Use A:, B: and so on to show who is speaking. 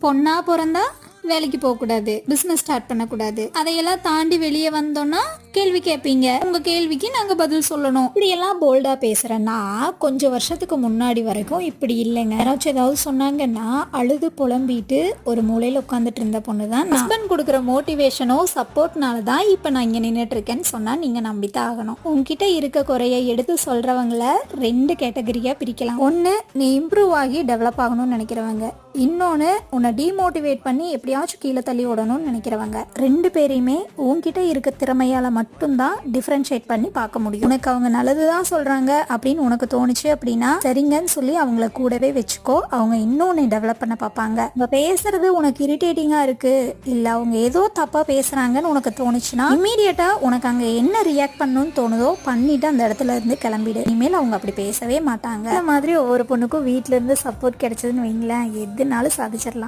A: பொண்ணா பிறந்தா வேலைக்கு போக கூடாது, பிசினஸ் ஸ்டார்ட் பண்ணக்கூடாது, அதையெல்லாம் தாண்டி வெளியே வந்தோம்னா கேள்வி கேட்பீங்க, உங்க கேள்விக்கு நாங்க பதில் சொல்லணும். இப்படி எல்லாம் போல்டா பேசுறேன்னா கொஞ்சம் வருஷத்துக்கு முன்னாடி வரைக்கும் இப்படி இல்லைங்க. யாராச்சும் ஏதாவது சொன்னாங்கன்னா அழுது புலம்பிட்டு ஒரு மூலையில உட்காந்துட்டு இருந்த பொண்ணு தான். ஹஸ்பண்ட் கொடுக்குற மோட்டிவேஷனோ சப்போர்ட்னால தான் இப்ப நான் இங்க நின்றுட்டு இருக்கேன்னு சொன்னா நீங்க நம்பித்தான் ஆகணும். உங்ககிட்ட இருக்க குறைய எடுத்து சொல்றவங்கள 2 கேட்டகரியா பிரிக்கலாம். ஒன்னு, நீ இம்ப்ரூவ் ஆகி டெவலப் ஆகணும்னு நினைக்கிறவங்க. இன்னொன்னு, உன்னை டிமோட்டிவேட் பண்ணி எப்படியாச்சும் கீழே தள்ளி விடணும்னு நினைக்கிறவங்க. 2 பேரையுமே உன்கிட்ட இருக்க திறமையால மட்டும்தான் டிஃபரன்ஷியேட் பண்ணி பார்க்க முடியும். உனக்கு அவங்க நல்லதுதான் சொல்றாங்க அப்படின்னு உனக்கு தோணுச்சு அப்படின்னா சரிங்கன்னு சொல்லி அவங்கள கூடவே வச்சுக்கோ. அவங்க இன்னும் உன்னை டெவலப் பண்ண பார்ப்பாங்க. அவங்க பேசுறது உனக்கு இரிட்டேட்டிங்கா இருக்கு, இல்ல அவங்க ஏதோ தப்பா பேசுறாங்கன்னு உனக்கு தோணுச்சுன்னா இமீடியட்டா உனக்கு அங்க என்ன ரியாக்ட் பண்ணணும்னு தோணுதோ பண்ணிட்டு அந்த இடத்துல இருந்து கிளம்பிடு. இனிமேல் அவங்க அப்படி பேசவே மாட்டாங்க. இந்த மாதிரி ஒவ்வொரு பொண்ணுக்கும் வீட்டுல இருந்து சப்போர்ட் கிடைச்சதுன்னு வைங்களேன், எதுனாலும் சாதிச்சிடலாம்.